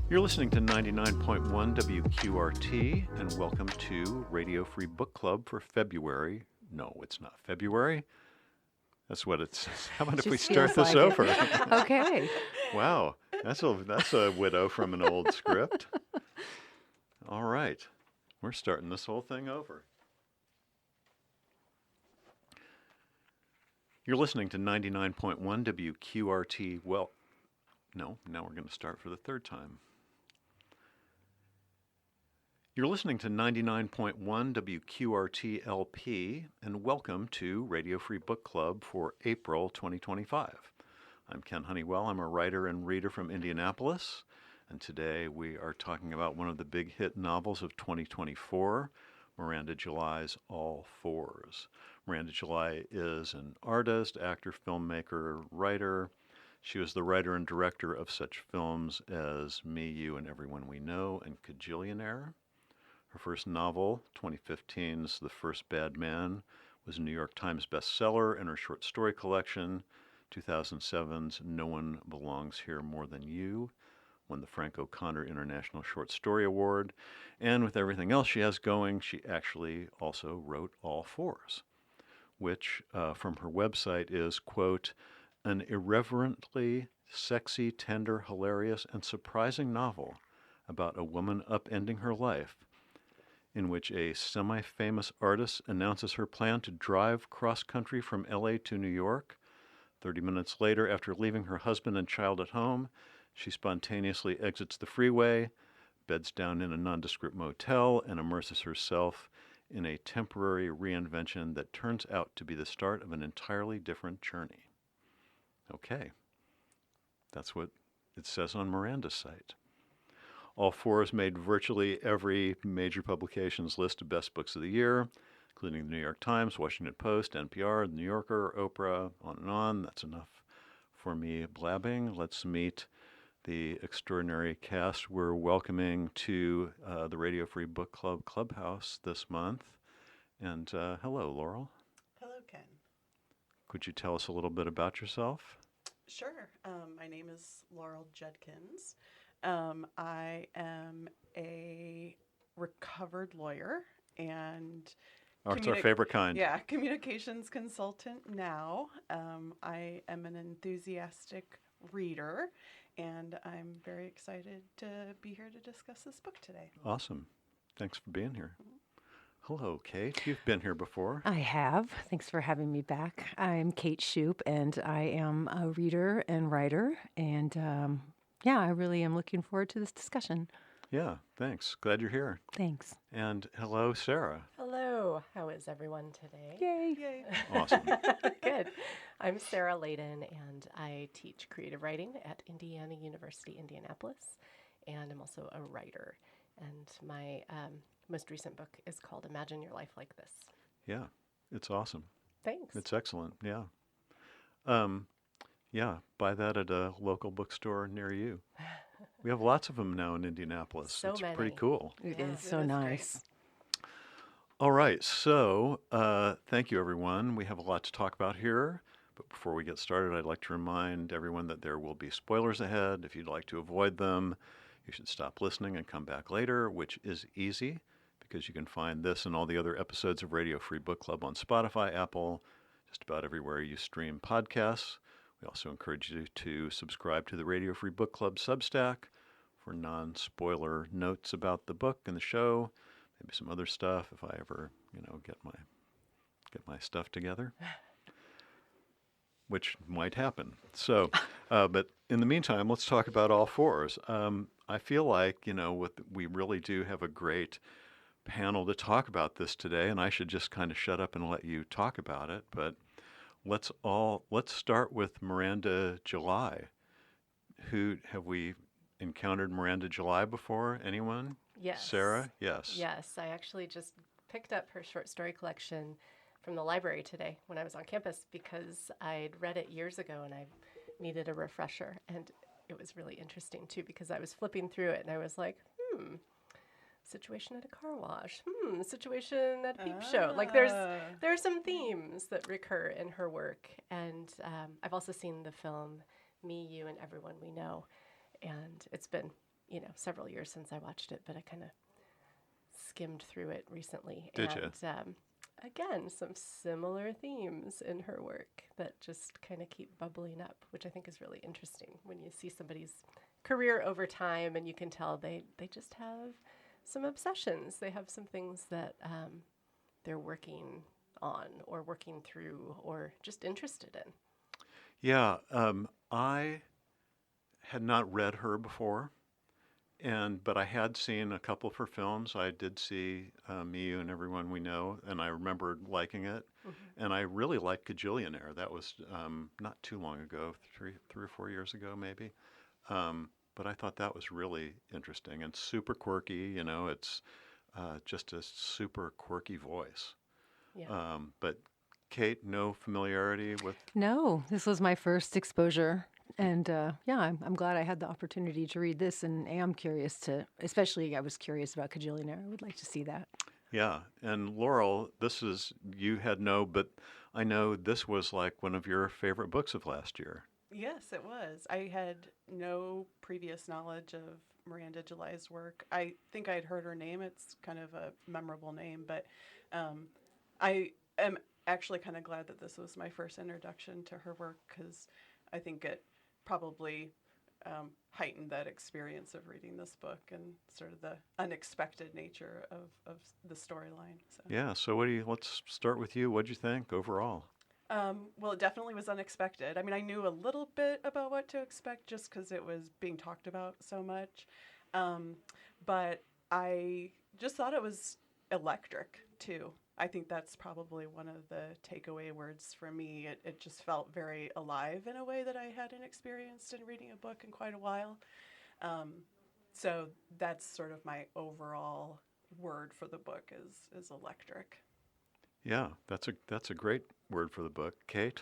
You're listening to 99.1 WQRT, and welcome to Radio Free Book Club for February. No, it's not February. That's what it says. How about if we start this over? Okay. Wow, that's a widow from an old script. All right, we're starting this whole thing over. You're listening to 99.1 WQRT. Well, no, now we're going to start for the third time. You're listening to 99.1 WQRT LP, and welcome to Radio Free Book Club for April 2025. I'm Ken Honeywell. I'm a writer and reader from Indianapolis, and today we are talking about one of the big hit novels of 2024, Miranda July's All Fours. Miranda July is an artist, actor, filmmaker, writer. She was the writer and director of such films as Me, You, and Everyone We Know and Kajillionaire. Her first novel, 2015's The First Bad Man, was a New York Times bestseller, and her short story collection, 2007's No One Belongs Here More Than You, won the Frank O'Connor International Short Story Award. And with everything else she has going, she actually also wrote All Fours, which from her website is, quote, an irreverently sexy, tender, hilarious, and surprising novel about a woman upending her life, in which a semi-famous artist announces her plan to drive cross-country from LA to New York. 30 minutes later, after leaving her husband and child at home, she spontaneously exits the freeway, beds down in a nondescript motel, and immerses herself in a temporary reinvention that turns out to be the start of an entirely different journey. Okay, that's what it says on Miranda's site. All Fours made virtually every major publication's list of best books of the year, including the New York Times, Washington Post, NPR, The New Yorker, Oprah, on and on. That's enough for me blabbing. Let's meet the extraordinary cast we're welcoming to the Radio Free Book Club Clubhouse this month. And hello, Laurel. Hello, Ken. Could you tell us a little bit about yourself? Sure. My name is Laurel Judkins. I am a recovered lawyer and It's our favorite kind. Yeah, communications consultant now. I am an enthusiastic reader, and I'm very excited to be here to discuss this book today. Awesome. Thanks for being here. Hello, Kate. You've been here before. I have. Thanks for having me back. I'm Kate Shoup, and I am a reader and writer. And I really am looking forward to this discussion. Yeah, thanks. Glad you're here. Thanks. And hello, Sarah. Hello. How is everyone today? Yay. Yay. Awesome. Good. I'm Sarah Layden, and I teach creative writing at Indiana University, Indianapolis, and I'm also a writer. And my most recent book is called Imagine Your Life Like This. Yeah, it's awesome. Thanks. It's excellent, yeah. Buy that at a local bookstore near you. We have lots of them now in Indianapolis. So it's many. pretty cool. It Yeah, is so it is nice. All right, so thank you, everyone. We have a lot to talk about here. But before we get started, I'd like to remind everyone that there will be spoilers ahead. If you'd like to avoid them, you should stop listening and come back later, which is easy because you can find this and all the other episodes of Radio Free Book Club on Spotify, Apple, just about everywhere you stream podcasts. We also encourage you to subscribe to the Radio Free Book Club Substack for non-spoiler notes about the book and the show, maybe some other stuff if I ever, get my stuff together, which might happen. So, but in the meantime, let's talk about All Fours. I feel like, we really do have a great panel to talk about this today, and I should just kind of shut up and let you talk about it. But let's start with Miranda July. Have we encountered Miranda July before? Anyone? Yes. Sarah? Yes. Yes. I actually just picked up her short story collection from the library today when I was on campus because I'd read it years ago and I needed a refresher. And it was really interesting, too, because I was flipping through it and I was like, situation at a car wash, situation at a peep show. Like there are some themes that recur in her work. And I've also seen the film Me, You, and Everyone We Know. And it's been several years since I watched it, but I kind of skimmed through it recently. Did you? And again, some similar themes in her work that just kind of keep bubbling up, which I think is really interesting when you see somebody's career over time and you can tell they just have some obsessions. They have some things that they're working on or working through or just interested in. Yeah, I had not read her before, but I had seen a couple of her films. I did see Me, You, and Everyone We Know, and I remembered liking it. And I really liked Gajillionaire. That was not too long ago, three or 4 years ago, maybe. But I thought that was really interesting and super quirky. It's just a super quirky voice. Yeah. But Kate, no familiarity with? No, this was my first exposure. And I'm glad I had the opportunity to read this and am curious especially I was curious about Cajillionaire. I would like to see that. Yeah. And Laurel, you had but I know this was like one of your favorite books of last year. Yes, it was. I had no previous knowledge of Miranda July's work. I think I'd heard her name. It's kind of a memorable name, but I am actually kind of glad that this was my first introduction to her work because I think it probably heightened that experience of reading this book and sort of the unexpected nature of the storyline. So. Yeah. So let's start with you. What'd you think overall? Well, it definitely was unexpected. I mean, I knew a little bit about what to expect just because it was being talked about so much. But I just thought it was electric, too. I think that's probably one of the takeaway words for me. It just felt very alive in a way that I hadn't experienced in reading a book in quite a while. So that's sort of my overall word for the book is electric. Yeah, that's a great word for the book. Kate?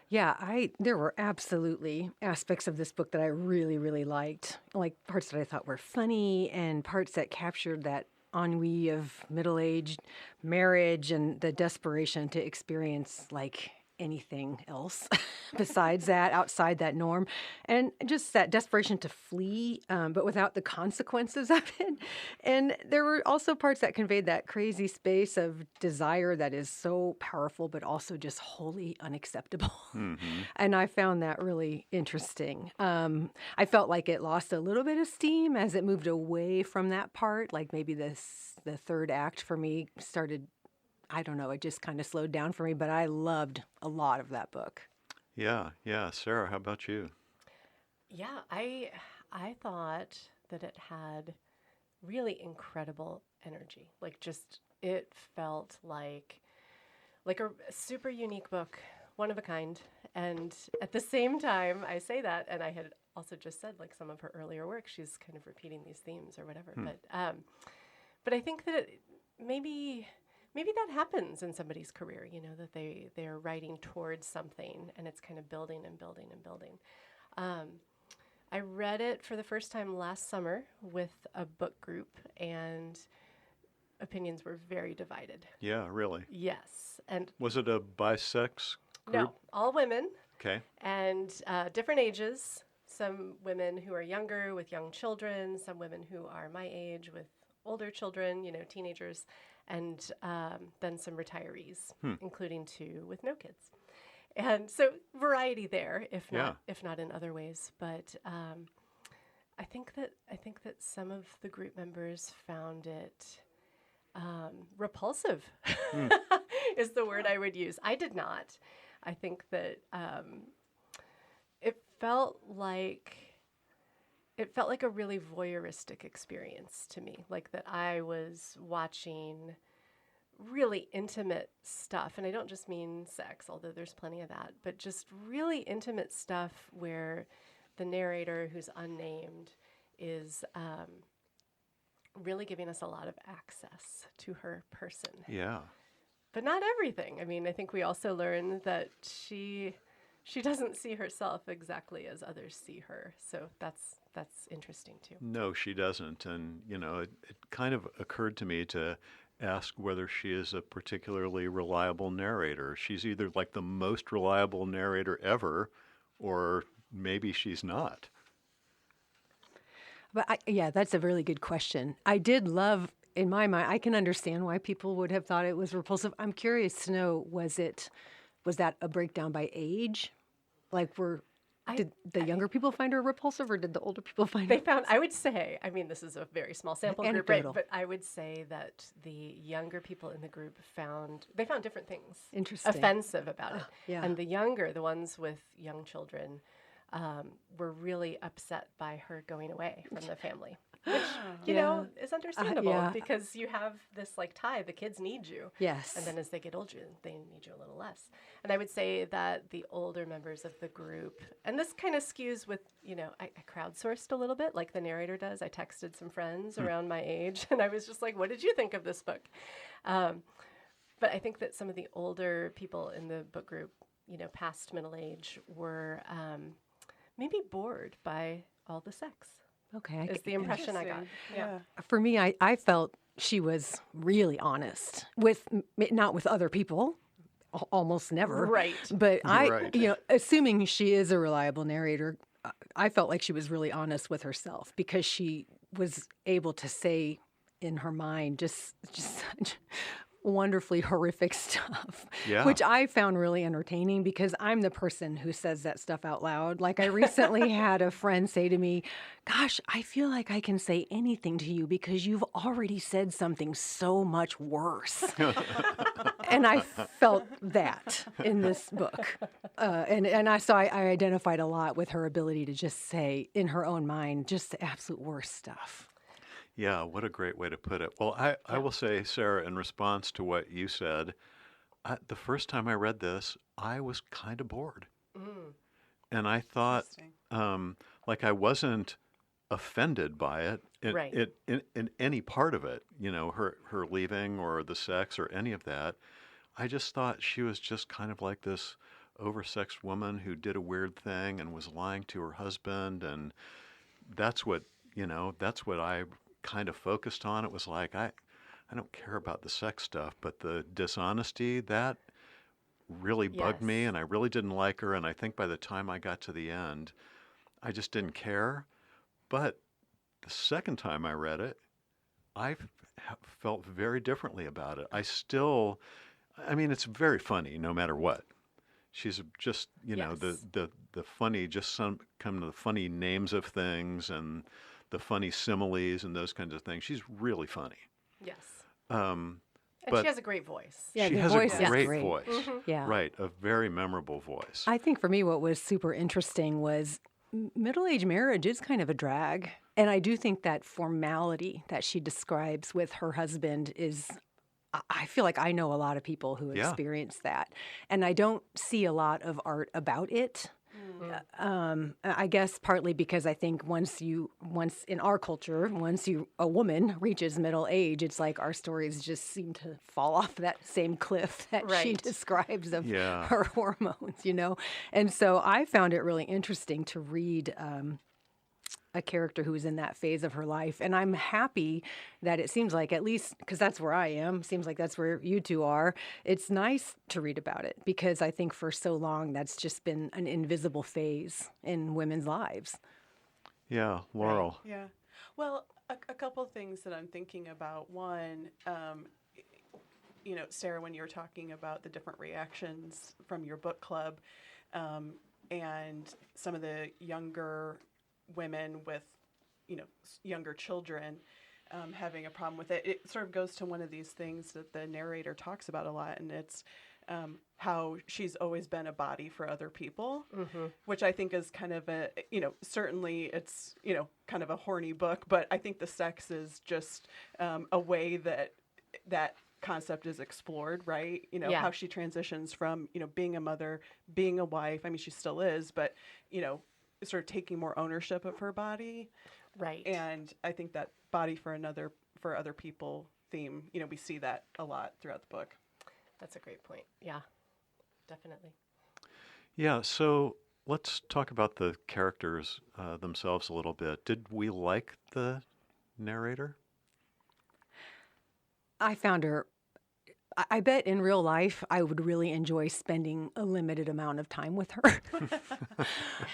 Yeah, there were absolutely aspects of this book that I really, really liked, like parts that I thought were funny and parts that captured that ennui of middle-aged marriage and the desperation to experience like anything else besides that, outside that norm, and just that desperation to flee, but without the consequences of it. And there were also parts that conveyed that crazy space of desire that is so powerful, but also just wholly unacceptable. Mm-hmm. And I found that really interesting. I felt like it lost a little bit of steam as it moved away from that part. Like maybe the third act for me started, I don't know, it just kind of slowed down for me, but I loved a lot of that book. Yeah. Sarah, how about you? Yeah, I thought that it had really incredible energy. Like just it felt like a super unique book, one of a kind. And at the same time, I say that, and I had also just said like some of her earlier work, she's kind of repeating these themes or whatever. But I think that maybe that happens in somebody's career, that they're writing towards something and it's kind of building and building and building. I read it for the first time last summer with a book group, and opinions were very divided. Yeah, really? Yes. And was it a bisex group? No, all women. Okay. And different ages. Some women who are younger with young children, some women who are my age with older children, teenagers, and then some retirees, including 2 with no kids. And so variety there, if not in other ways. But I think that some of the group members found it repulsive, is the word I would use. I did not. I think that it felt like a really voyeuristic experience to me, like that I was watching really intimate stuff. And I don't just mean sex, although there's plenty of that, but just really intimate stuff where the narrator, who's unnamed, is really giving us a lot of access to her person. Yeah. But not everything. I mean, I think we also learn that she doesn't see herself exactly as others see her. So that's interesting too. No, she doesn't. And, it kind of occurred to me to ask whether she is a particularly reliable narrator. She's either like the most reliable narrator ever, or maybe she's not. Yeah, that's a really good question. I did love, in my mind, I can understand why people would have thought it was repulsive. I'm curious to know, was that a breakdown by age? Like, did the younger people find her repulsive, or did the older people find They her? found, I would say, I mean, this is a very small sample group, right? Anecdotal. But I would say that the younger people in the group found different things Interesting. offensive about it. yeah. And the ones with young children, were really upset by her going away from the family. Which, you know, is understandable yeah. because you have this like tie, the kids need you. Yes. And then as they get older, they need you a little less. And I would say that the older members of the group, and this kind of skews with, you know, I crowdsourced a little bit like the narrator does. I texted some friends around my age and I was just like, what did you think of this book? But I think that some of the older people in the book group, you know, past middle age were maybe bored by all the sex. Okay. Is the impression I got. Yeah. For me, I felt she was really honest not with other people, almost never. Right. But Right. you know, assuming she is a reliable narrator, I felt like she was really honest with herself because she was able to say in her mind just such wonderfully horrific stuff, Yeah. which I found really entertaining because I'm the person who says that stuff out loud. Like I recently had a friend say to me, gosh, I feel like I can say anything to you because you've already said something so much worse. And I felt that in this book. And I identified a lot with her ability to just say in her own mind, just the absolute worst stuff. Yeah, what a great way to put it. Well, I will say, Sarah, in response to what you said, the first time I read this, I was kind of bored. And I thought, like I wasn't offended by it, Right. in any part of it, you know, her leaving or the sex or any of that. I just thought she was just kind of like this oversexed woman who did a weird thing and was lying to her husband. And that's what I kind of focused on. It was like, I don't care about the sex stuff, but the dishonesty, that really bugged me, Yes. and I really didn't like her. And I think by the time I got to the end, I just didn't care. But the second time I read it, felt very differently about it. I mean, it's very funny no matter what. She's just, you know, Yes. the funny, just come to the funny names of things and the funny similes and those kinds of things. She's really funny. Yes. And And she has a great voice. Yeah, she the has voice a is great great. voice. Yeah. Right, a very memorable voice. I think for me, what was super interesting was middle-aged marriage is kind of a drag. And I do think that formality that she describes with her husband is, I feel like I know a lot of people who Yeah. experience that. And I don't see a lot of art about it. I guess partly because I think once in our culture, a woman reaches middle age, it's like our stories just seem to fall off that same cliff that she Right. describes of Yeah. her hormones, you know? And so I found it really interesting to read a character who was in that phase of her life. And I'm happy that it seems like, at least because that's where I am, seems like that's where you two are. It's nice to read about it because I think for so long that's just been an invisible phase in women's lives. Yeah, Laurel. Yeah. Well, a couple of things that I'm thinking about. One, you know, Sarah, when you were talking about the different reactions from your book club, and some of the younger women with, you know, younger children having a problem with it, it sort of goes to one of these things that the narrator talks about a lot, and it's how she's always been a body for other people, which I think is kind of a, you know, certainly it's, you know, kind of a horny book, but I think the sex is just a way that concept is explored, right? You know, Yeah. how she transitions from, you know, being a mother, being a wife. I mean, she still is, but, you know, sort of taking more ownership of her body. Right. And I think that body for other people theme, you know, we see that a lot throughout the book. That's a great point. Yeah, definitely. Yeah, so let's talk about the characters themselves a little bit. Did we like the narrator? I found her I bet in real life I would really enjoy spending a limited amount of time with her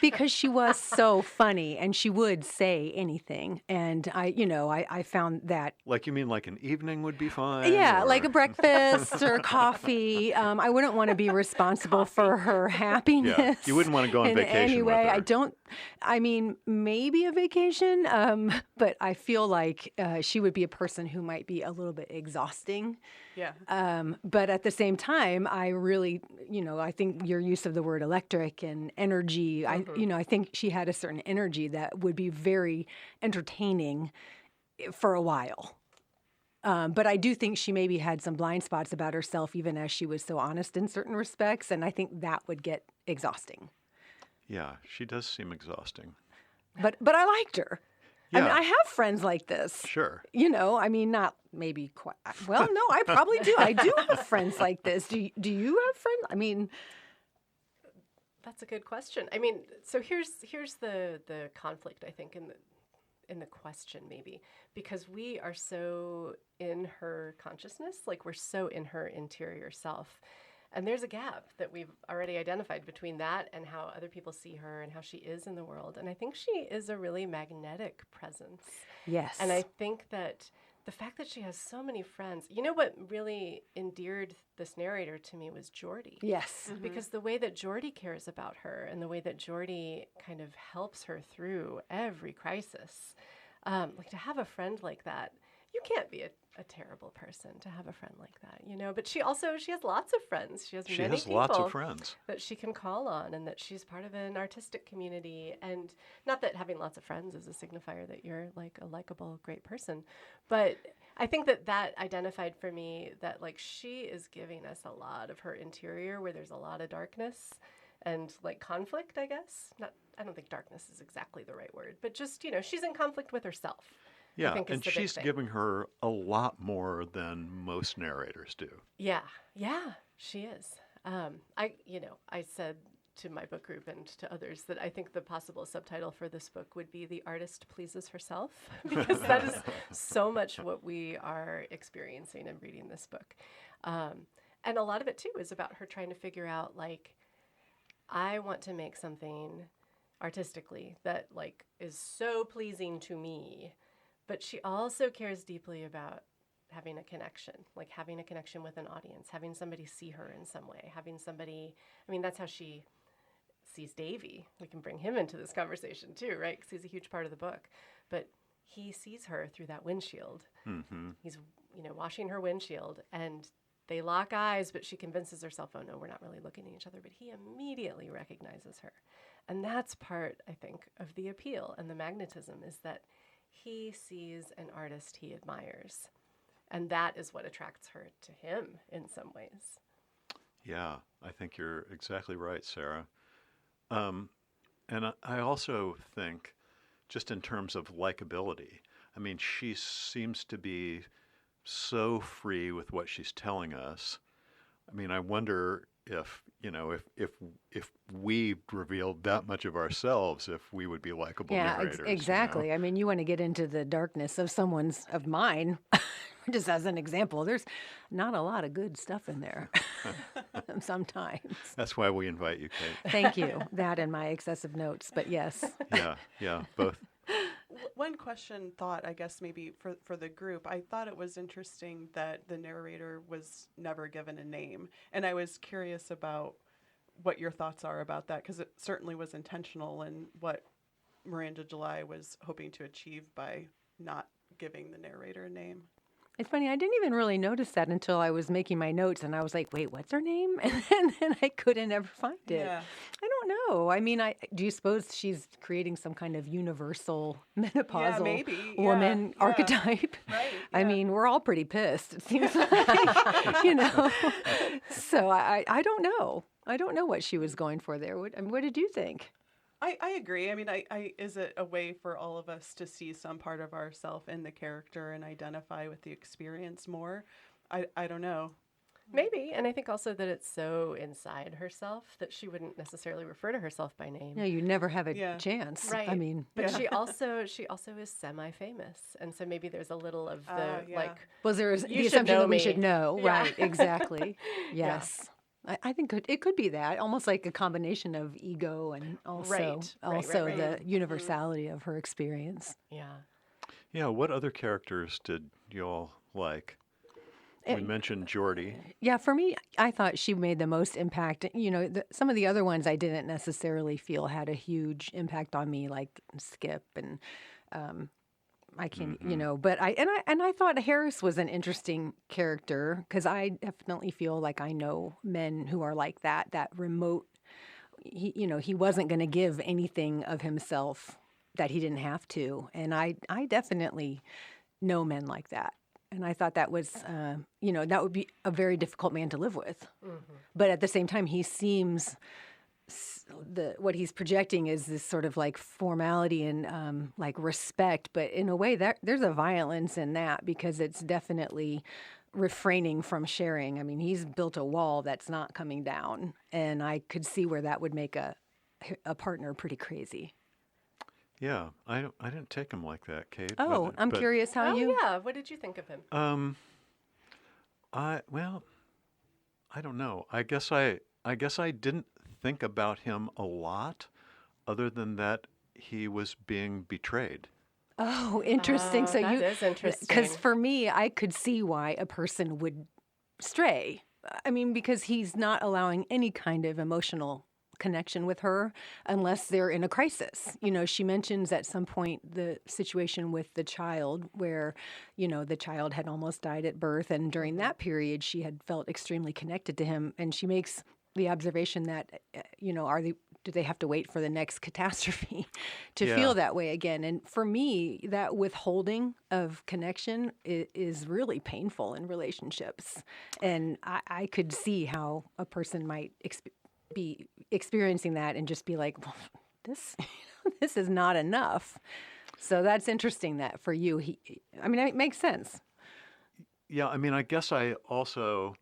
because she was so funny and she would say anything. And I found that. Like, you mean like an evening would be fine? Yeah, or- like a breakfast or coffee. I wouldn't want to be responsible for her happiness. Yeah, you wouldn't want to go on in vacation any with way. her. I mean, maybe a vacation, but I feel like she would be a person who might be a little bit exhausting. Yeah. But at the same time, I really, I think your use of the word electric and energy, I think she had a certain energy that would be very entertaining for a while. But I do think she maybe had some blind spots about herself, even as she was so honest in certain respects. And I think that would get exhausting. Yeah, she does seem exhausting. But I liked her. I mean, Yeah. I have friends like this. Sure. I mean, not maybe quite. Well, no, I probably do. I do have friends like this. Do you have friends? I mean, That's a good question. I mean, so here's the conflict, I think, in the question, maybe, because we are so in her consciousness, like we're so in her interior self. And there's a gap that we've already identified between that and how other people see her and how she is in the world. And I think she is a really magnetic presence. yes. And I think that the fact that she has so many friends, what really endeared this narrator to me was Geordie. Yes. Because the way that Geordie cares about her and the way that Geordie kind of helps her through every crisis, like to have a friend like that, you can't be a terrible person to have a friend like that, But she has lots of friends. She has She many has people lots of friends. that she can call on, and that she's part of an artistic community. And not that having lots of friends is a signifier that you're like a likable, great person, but I think that identified for me that like she is giving us a lot of her interior where there's a lot of darkness and like conflict, I guess. I don't think darkness is exactly the right word, but just, she's in conflict with herself. I Yeah, think is and the big she's thing. giving her a lot more than most narrators do. Yeah, she is. I said to my book group and to others that I think the possible subtitle for this book would be "The Artist Pleases Herself," because that is so much what we are experiencing in reading this book. And a lot of it, too, is about her trying to figure out, like, I want to make something artistically that, like, is so pleasing to me, but she also cares deeply about having a connection with an audience, having somebody see her in some way, that's how she sees Davy. We can bring him into this conversation too, right? Because he's a huge part of the book. But he sees her through that windshield. Mm-hmm. He's, washing her windshield, and they lock eyes, but she convinces herself, oh no, we're not really looking at each other. But he immediately recognizes her. And that's part, I think, of the appeal and the magnetism, is that he sees an artist he admires. And that is what attracts her to him in some ways. Yeah, I think you're exactly right, Sarah. And I also think, just in terms of likability, I mean, she seems to be so free with what she's telling us. I mean, I wonder if we revealed that much of ourselves, if we would be likable narrators. Exactly. I mean, you want to get into the darkness of mine. Just as an example, there's not a lot of good stuff in there sometimes. That's why we invite you, Kate. Thank you. That and my excessive notes, but yes. Yeah, both. One thought, I guess, maybe for the group, I thought it was interesting that the narrator was never given a name. And I was curious about what your thoughts are about that, because it certainly was intentional in what Miranda July was hoping to achieve by not giving the narrator a name. It's funny, I didn't even really notice that until I was making my notes, and I was like, wait, what's her name? And then I couldn't ever find it. Yeah. I don't know. I mean, do you suppose she's creating some kind of universal menopausal woman archetype? Right. I yeah. mean, we're all pretty pissed, it seems like, So I don't know. I don't know what she was going for there. What did you think? I agree. I mean, is it a way for all of us to see some part of ourselves in the character and identify with the experience more? I don't know. Maybe. And I think also that it's so inside herself that she wouldn't necessarily refer to herself by name. Yeah, you never have a Yeah. chance. Right. I mean, But Yeah. she also is semi-famous. And so maybe there's a little of the Yeah. like was there You the should assumption know that we me. should know? Yeah. Right, exactly. Yes. I think it could be that, almost like a combination of ego and also Right. the universality of her experience. yeah. Yeah, what other characters did you all like? We mentioned Geordie. Yeah, for me, I thought she made the most impact. You know, some of the other ones I didn't necessarily feel had a huge impact on me, like Skip and I can, you know. But I thought Harris was an interesting character because I definitely feel like I know men who are like that. That remote, he wasn't going to give anything of himself that he didn't have to, and I definitely know men like that. And I thought that was, that would be a very difficult man to live with. But at the same time, he seems what he's projecting is this sort of like formality and like respect. But in a way, that there's a violence in that because it's definitely refraining from sharing. I mean, he's built a wall that's not coming down, and I could see where that would make a partner pretty crazy. Yeah, I didn't take him like that, Kate. Oh, I'm curious how you. Yeah. What did you think of him? I don't know. I guess I didn't think about him a lot, other than that he was being betrayed. Oh, interesting. So that is interesting. Because for me, I could see why a person would stray. I mean, because he's not allowing any kind of emotional connection with her unless they're in a crisis. You know, she mentions at some point the situation with the child where, the child had almost died at birth. And during that period, she had felt extremely connected to him. And she makes the observation that, do they have to wait for the next catastrophe to feel that way again? And for me, that withholding of connection is really painful in relationships. And I could see how a person might be experiencing that and just be like, well, this is not enough. So that's interesting that for you, it makes sense. Yeah, I mean, I guess I also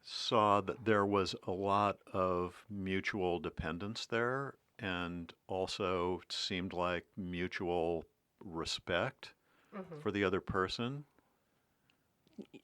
saw that there was a lot of mutual dependence there, and also seemed like mutual respect for the other person,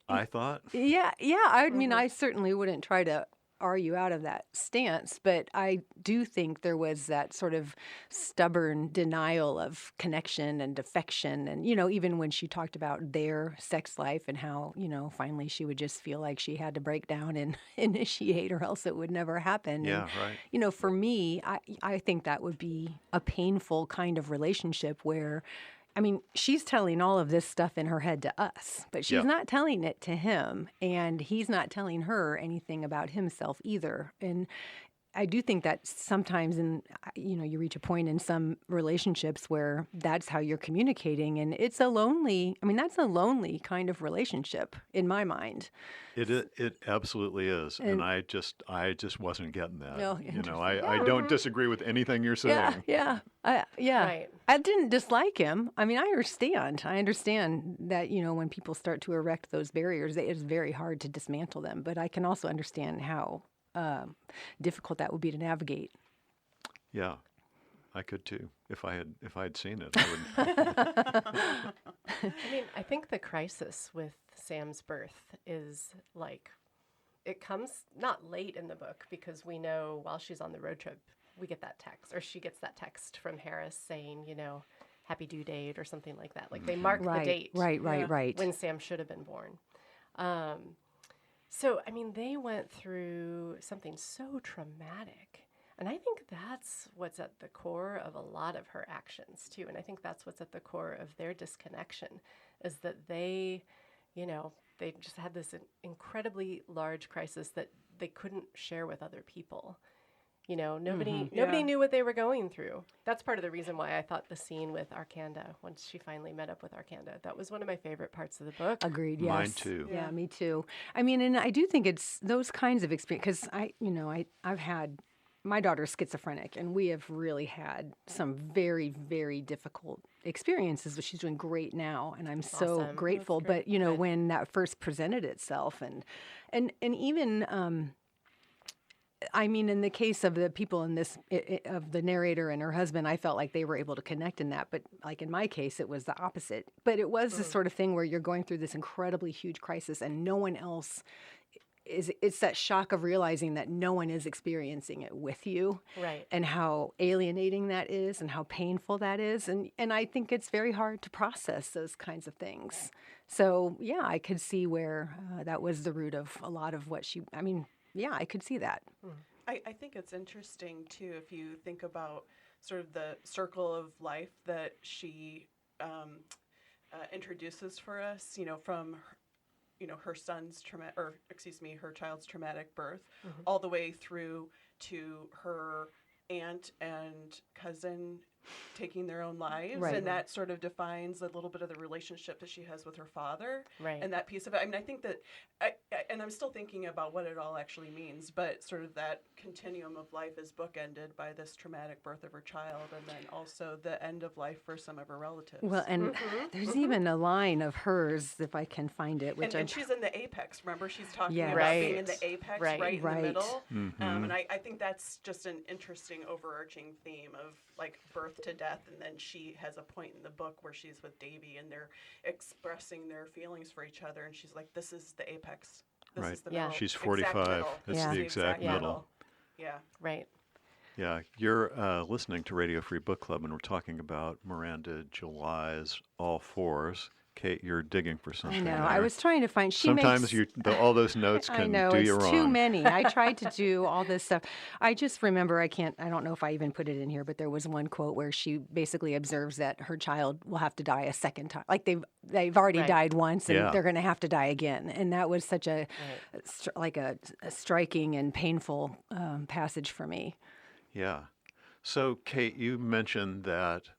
I thought. Yeah. I mean, I certainly wouldn't try to argue out of that stance, but I do think there was that sort of stubborn denial of connection and affection. And, even when she talked about their sex life and how, finally she would just feel like she had to break down and initiate or else it would never happen. Yeah, and, right. For me, I think that would be a painful kind of relationship where she's telling all of this stuff in her head to us, but she's not telling it to him, and he's not telling her anything about himself either. And I do think that sometimes you reach a point in some relationships where that's how you're communicating, and it's that's a lonely kind of relationship in my mind. It absolutely is, and I just wasn't getting that. No, I don't disagree with anything you're saying. Yeah. Right. I didn't dislike him. I understand that, when people start to erect those barriers, it's very hard to dismantle them. But I can also understand how difficult that would be to navigate. Yeah, I could too. If I had seen it, I would. I think the crisis with Sam's birth is like, it comes not late in the book because we know while she's on the road trip, we get that text, or she gets that text from Harris saying, happy due date or something like that. Like they mark the date. Right. When Sam should have been born. So, they went through something so traumatic. And I think that's what's at the core of a lot of her actions, too. And I think that's what's at the core of their disconnection, is that they just had this incredibly large crisis that they couldn't share with other people. Nobody knew what they were going through. That's part of the reason why I thought the scene with Arkanda, once she finally met up with Arkanda, that was one of my favorite parts of the book. Agreed. Yes. Mine too. Yeah, me too. And I do think it's those kinds of experience because I've had my daughter's schizophrenic, and we have really had some very, very difficult experiences, but she's doing great now, and I'm so Awesome. grateful. That's great. But, you know, Good. when that first presented itself, and even, I mean, in the case of the people in this, of the narrator and her husband, I felt like they were able to connect in that. But like in my case, it was the opposite. But it was the sort of thing where you're going through this incredibly huge crisis and no one else it's that shock of realizing that no one is experiencing it with you. Right. And how alienating that is and how painful that is. And I think it's very hard to process those kinds of things. So, yeah, I could see where that was the root of a lot of what I mean, yeah, I could see that. I think it's interesting, too, if you think about sort of the circle of life that she introduces for us, you know, from her her child's traumatic birth, all the way through to her aunt and cousin taking their own lives. Right. And that sort of defines a little bit of the relationship that she has with her father. Right. And that piece of it. I mean, I think that, and I'm still thinking about what it all actually means, but sort of that continuum of life is bookended by this traumatic birth of her child and then also the end of life for some of her relatives. Well, and there's even a line of hers, if I can find it, which and she's in the apex. Remember, she's talking Yeah. about being Right. in the apex, Right. right in Right. the middle. Mm-hmm. And I think that's just an interesting overarching theme of like birth to death. And then she has a point in the book where she's with Davy and they're expressing their feelings for each other. And she's like, "This is the apex. This Right. is the Yeah. middle. She's exact 45. middle. It's This Yeah. is the exact middle. Yeah. Right. Yeah, you're listening to Radio Free Book Club, and we're talking about Miranda July's All Fours. Kate, you're digging for I something. know. there. I was trying to find. Sometimes all those notes I can know do it's you wrong. too many. I tried to do all this stuff. I just remember I don't know if I even put it in here, but there was one quote where she basically observes that her child will have to die a second time. Like they've already Right. died once, and Yeah. they're going to have to die again. And that was such a striking and painful passage for me. Yeah. So, Kate, you mentioned that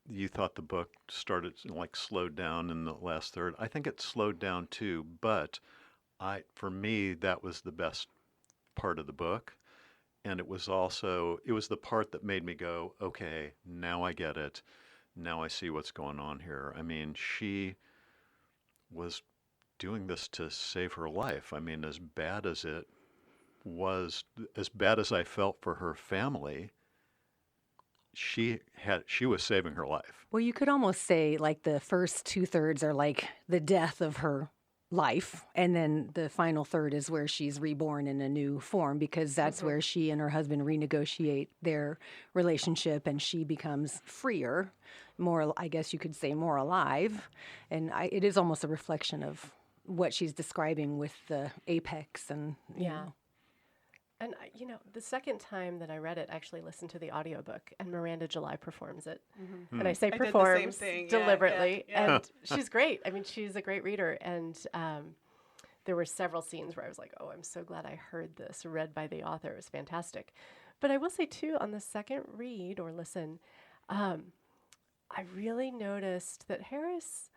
you thought the book slowed down in the last third. I think it slowed down too, but for me, that was the best part of the book. And it was the part that made me go, okay, now I get it. Now I see what's going on here. I mean, she was doing this to save her life. I mean, as bad as it was, as bad as I felt for her family, she was saving her life. Well, you could almost say like the first 2/3 are like the death of her life, and then the final third is where she's reborn in a new form, because that's where she and her husband renegotiate their relationship, and she becomes freer, more, I guess you could say, more alive. And it is almost a reflection of what she's describing with the apex and you know. And, the second time that I read it, I actually listened to the audiobook, and Miranda July performs it. And I say I did the same performs thing. Yeah, deliberately. yeah. And she's great. I mean, she's a great reader. And there were several scenes where I was like, oh, I'm so glad I heard this read by the author. It was fantastic. But I will say, too, on the second read or listen, I really noticed that Harris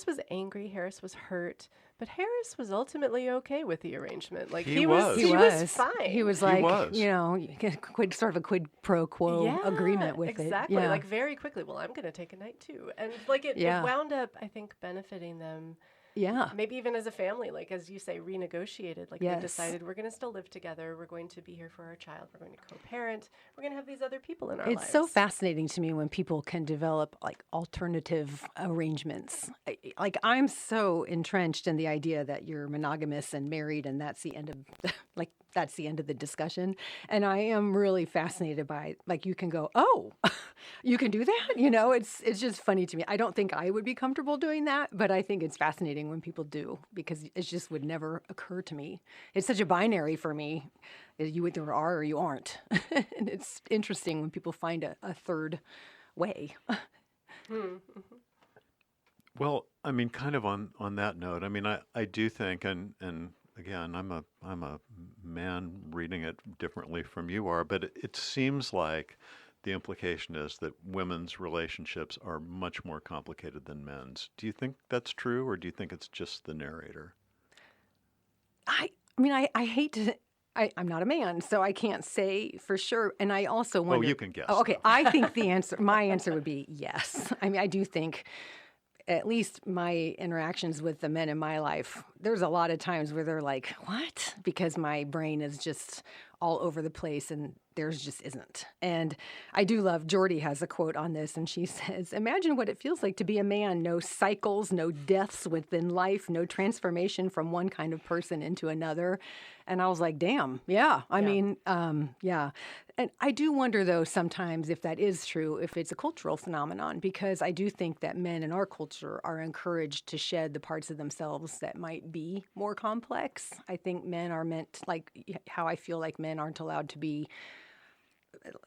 was angry. Harris was hurt. But Harris was ultimately okay with the arrangement. Like He was. He was fine. He was He like, was. sort of a quid pro quo agreement with it. exactly. Yeah. Like very quickly. Well, I'm going to take a night too, and like it wound up, I think, benefiting them. Yeah. Maybe even as a family, like as you say, renegotiated. Like Yes. they decided we're going to still live together. We're going to be here for our child. We're going to co-parent. We're going to have these other people in our lives. It's so fascinating to me when people can develop like alternative arrangements. I'm so entrenched in the idea that you're monogamous and married, and that's the end of that's the end of the discussion. And I am really fascinated by you can go, oh, you can do that. It's just funny to me. I don't think I would be comfortable doing that, but I think it's fascinating when people do, because it just would never occur to me. It's such a binary for me. You either are or you aren't. And it's interesting when people find a third way. Well, I mean, kind of on that note, I mean, I do think, and again, I'm a man reading it differently from you are, but it seems like the implication is that women's relationships are much more complicated than men's. Do you think that's true, or do you think it's just the narrator? I mean, I hate to. I'm not a man, so I can't say for sure. And I also wonder. Oh, you can guess. Oh, okay, though. I think my answer would be yes. I mean, I do think, at least my interactions with the men in my life, there's a lot of times where they're like, what? Because my brain is just all over the place and theirs just isn't. And I do love, Jordy has a quote on this, and she says, imagine what it feels like to be a man. No cycles, no deaths within life, no transformation from one kind of person into another. And I was like, damn, yeah. I mean, yeah. And I do wonder, though, sometimes if that is true, if it's a cultural phenomenon, because I do think that men in our culture are encouraged to shed the parts of themselves that might be more complex. I think men are meant, like how I feel like men aren't allowed to be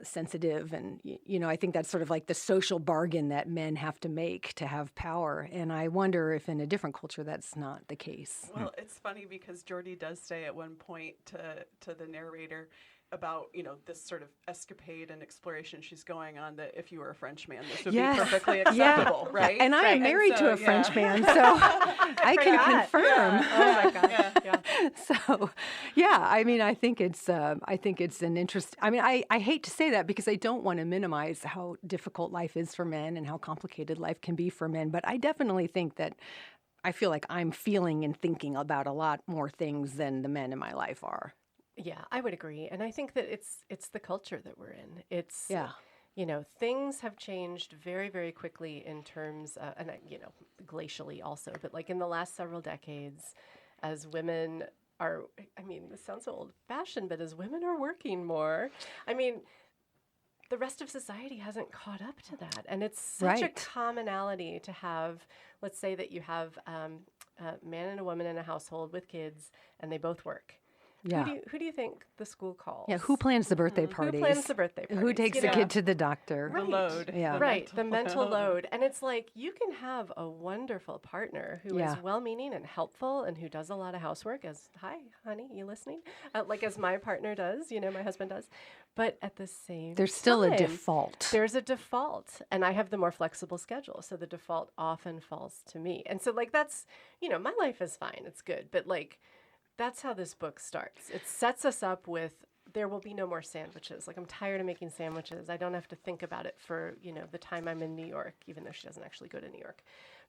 sensitive, and I think that's sort of like the social bargain that men have to make to have power. And I wonder if in a different culture that's not the case. Well, it's funny because Jordy does say at one point to the narrator about, this sort of escapade and exploration she's going on, that if you were a French man, this would be perfectly acceptable, right? And I am married to a French man, so I can confirm. Yeah. Oh my gosh. Yeah. So, yeah, I mean, I think it's an interest. I mean, I hate to say that because I don't want to minimize how difficult life is for men and how complicated life can be for men, but I definitely think that I feel like I'm feeling and thinking about a lot more things than the men in my life are. Yeah, I would agree. And I think that it's the culture that we're in. It's, things have changed very, very quickly in terms, and glacially also, but like in the last several decades, as women are, I mean, this sounds so old-fashioned, but as women are working more, I mean, the rest of society hasn't caught up to that. And it's such a commonality to have, let's say that you have a man and a woman in a household with kids, and they both work. Yeah. Who do you think the school calls? Yeah, who plans the birthday parties? Who plans the birthday parties? Who takes the kid to the doctor? The load. Yeah. The mental load. And it's like you can have a wonderful partner who is well-meaning and helpful and who does a lot of housework, as, hi, honey, you listening? Like as my partner does, my husband does. But at the same There's still time, a default. There's a default. And I have the more flexible schedule. So the default often falls to me. And so like that's, my life is fine. It's good. But like, that's how this book starts. It sets us up with, there will be no more sandwiches. Like, I'm tired of making sandwiches. I don't have to think about it for, the time I'm in New York, even though she doesn't actually go to New York.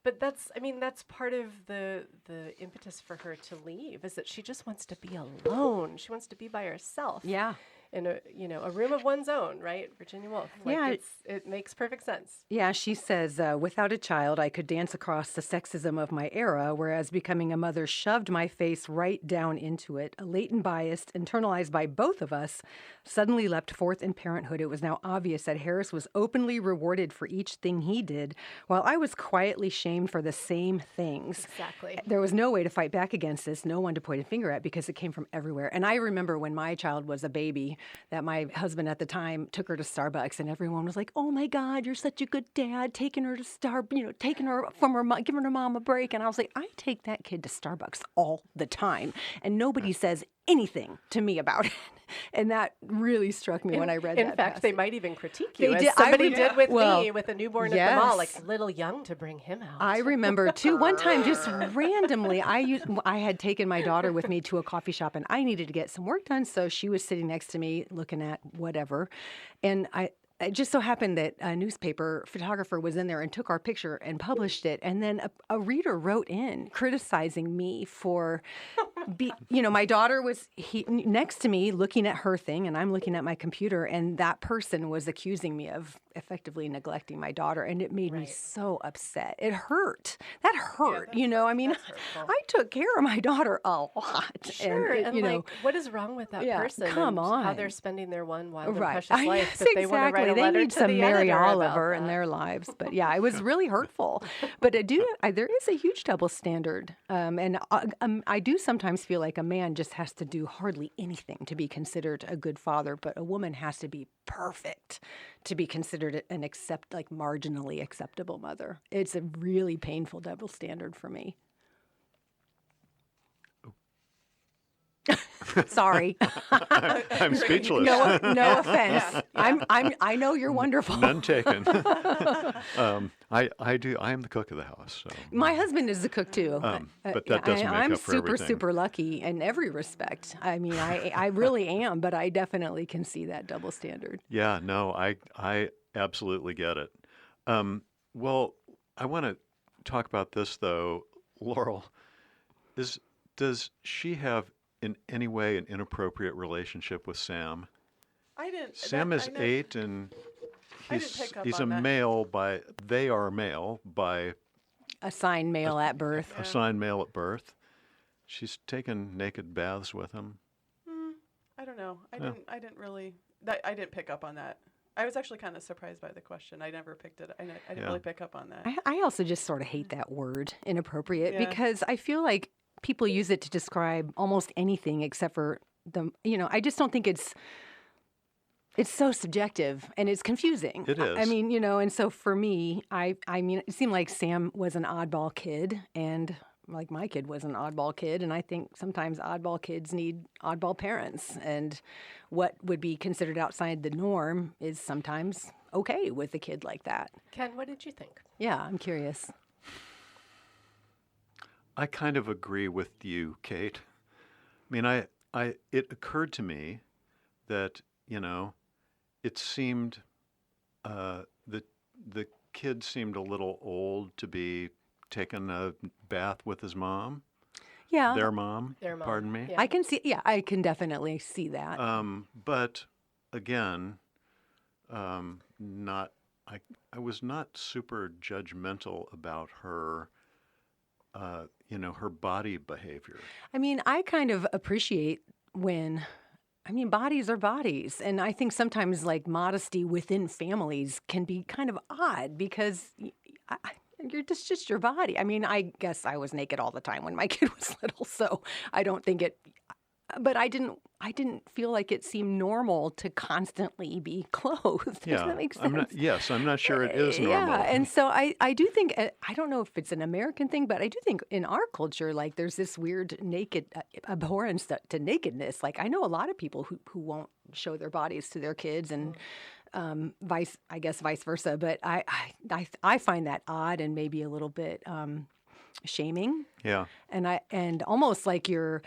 But that's part of the impetus for her to leave, is that she just wants to be alone. She wants to be by herself. Yeah. In a room of one's own, right? Virginia Woolf. Like it makes perfect sense. Yeah, she says, without a child, I could dance across the sexism of my era, whereas becoming a mother shoved my face right down into it. A latent bias, internalized by both of us, suddenly leapt forth in parenthood. It was now obvious that Harris was openly rewarded for each thing he did, while I was quietly shamed for the same things. Exactly. There was no way to fight back against this, no one to point a finger at, because it came from everywhere. And I remember when my child was a baby, that my husband at the time took her to Starbucks, and everyone was like, "Oh my God, you're such a good dad, taking her to taking her from her mom, giving her mom a break." And I was like, I take that kid to Starbucks all the time, and nobody says anything to me about it. And that really struck me when I read that. In fact, passage. they might even critique you, They as did. somebody did with me, with a newborn at the mall, like yes. a little young to bring him out. I remember too, one time just randomly, I had taken my daughter with me to a coffee shop, and I needed to get some work done. So she was sitting next to me looking at whatever. And it just so happened that a newspaper photographer was in there and took our picture and published it. And then a reader wrote in criticizing me for, my daughter was next to me looking at her thing, and I'm looking at my computer, and that person was accusing me of effectively neglecting my daughter, and it made me so upset. It hurt. That hurt. I mean, I took care of my daughter a lot. Sure, and what is wrong with that person? Come on. How they're spending their one wild and precious Yes, life that they want to write a they letter need to some the Mary editor Oliver about in that. their lives. But yeah, it was really hurtful. But there is a huge double standard. And I do sometimes feel like a man just has to do hardly anything to be considered a good father, but a woman has to be perfect to be considered an marginally acceptable mother. It's a really painful double standard for me. Sorry. I'm speechless. No offense. Yeah. I know you're wonderful. None taken. I do. I am the cook of the house. So. My husband is the cook too. But that doesn't make I'm up for super, everything. super lucky in every respect. I mean, I really am, but I definitely can see that double standard. Yeah, no, I absolutely get it. Well, I want to talk about this though, Laurel. Does she have in any way an inappropriate relationship with Sam? I didn't. Sam is 8, and I didn't pick up he's a on that. male by they are male by Assigned male at birth. Yeah. assigned male at birth. She's taken naked baths with him. I don't know. I Yeah. didn't really. I didn't pick up on that. I was actually kind of surprised by the question. I never picked it. I didn't Yeah. really pick up on that. I also just sort of hate that word, inappropriate, Yeah. because I feel like people use it to describe almost anything except for I just don't think it's so subjective and it's confusing. It I is. mean, and so for me, I mean, it seemed like Sam was an oddball kid, and like my kid was an oddball kid, and I think sometimes oddball kids need oddball parents, and what would be considered outside the norm is sometimes okay with a kid like that. Ken, what did you think? Yeah, I'm curious. I kind of agree with you, Kate. I mean, it occurred to me that, it seemed the kid seemed a little old to be taking a bath with his mom. Yeah. Their mom. Their mom, Pardon me. yeah. I can definitely see that. But again, I was not super judgmental about her, her body behavior. I mean, I kind of appreciate bodies are bodies. And I think sometimes like modesty within families can be kind of odd because you're just your body. I mean, I guess I was naked all the time when my kid was little, so I don't think but I didn't feel like it seemed normal to constantly be clothed. Yeah, Does that make sense? I'm not sure it is normal. Yeah, and so I do think, I don't know if it's an American thing, but I do think in our culture, like there's this weird naked abhorrence to nakedness. Like I know a lot of people who won't show their bodies to their kids, and vice versa. But I find that odd and maybe a little bit shaming. Yeah. And almost like you're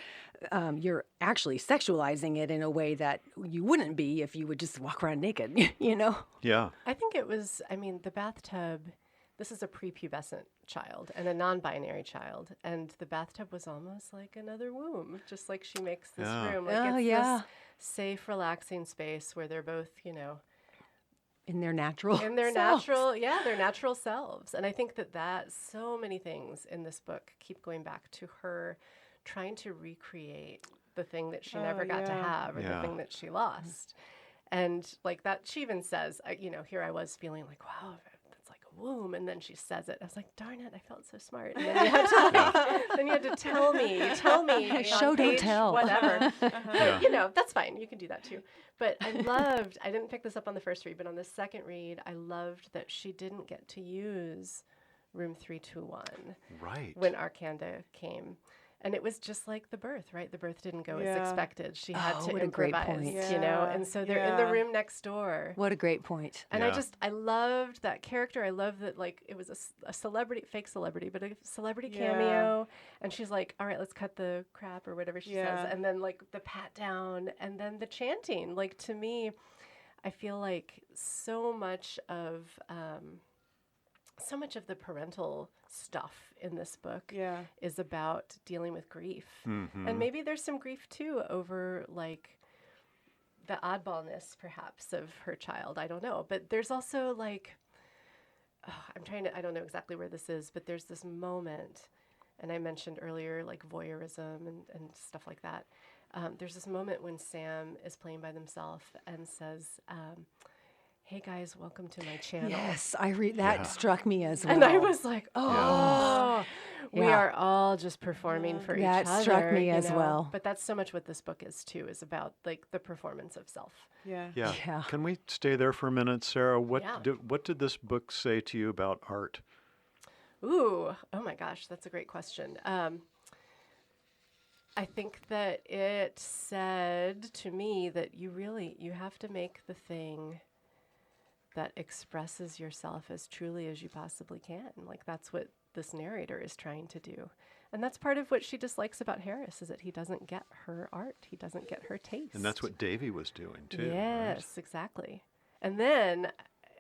actually sexualizing it in a way that you wouldn't be if you would just walk around naked, Yeah. I think it was, the bathtub, this is a prepubescent child and a non-binary child, and the bathtub was almost like another womb, just like she makes this Yeah. room. Like Oh, it's yeah. this safe, relaxing space where they're both, in their natural in their selves. their natural selves. And I think that so many things in this book keep going back to her trying to recreate the thing that she never got to yeah. have, or Yeah. the thing that she lost. And like that, she even says, here I was feeling like, wow, that's like a womb. And then she says it. I was like, darn it, I felt so smart. And then you had to tell me Show, on don't page tell. whatever. Yeah. But, that's fine. You can do that too. But I didn't pick this up on the first read, but on the second read, I loved that she didn't get to use room 321 Right. when Arkanda came. And it was just like the birth, right? The birth didn't go as Yeah. expected. She had Oh, to what a great improvise, point. And so they're in the Yeah. room next door. What a great point. And Yeah. I loved that character. I loved that, like, it was a celebrity, fake celebrity, but a celebrity Yeah. cameo. And she's like, all right, let's cut the crap or whatever she Yeah. says. And then, like, the pat down and then the chanting. Like, to me, I feel like so much of the parental stuff in this book Yeah. is about dealing with grief. Mhm. And maybe there's some grief too over like the oddballness perhaps of her child. I don't know. But there's also like, I don't know exactly where this is, but there's this moment, and I mentioned earlier like voyeurism and stuff like that. There's this moment when Sam is playing by themselves and says, hey guys, welcome to my channel. Yes, that struck me as well. And I was like, we Yeah. are all just performing for each That other. struck me you as know? well. But that's so much what this book is too, is about like the performance of self. Yeah. Yeah. Yeah. Can we stay there for a minute, Sarah? What Yeah. what did this book say to you about art? Ooh, oh my gosh, that's a great question. I think that it said to me that you have to make the thing that expresses yourself as truly as you possibly can. Like that's what this narrator is trying to do. And that's part of what she dislikes about Harris is that he doesn't get her art. He doesn't get her taste. And that's what Davy was doing too. Yes, right? exactly. And then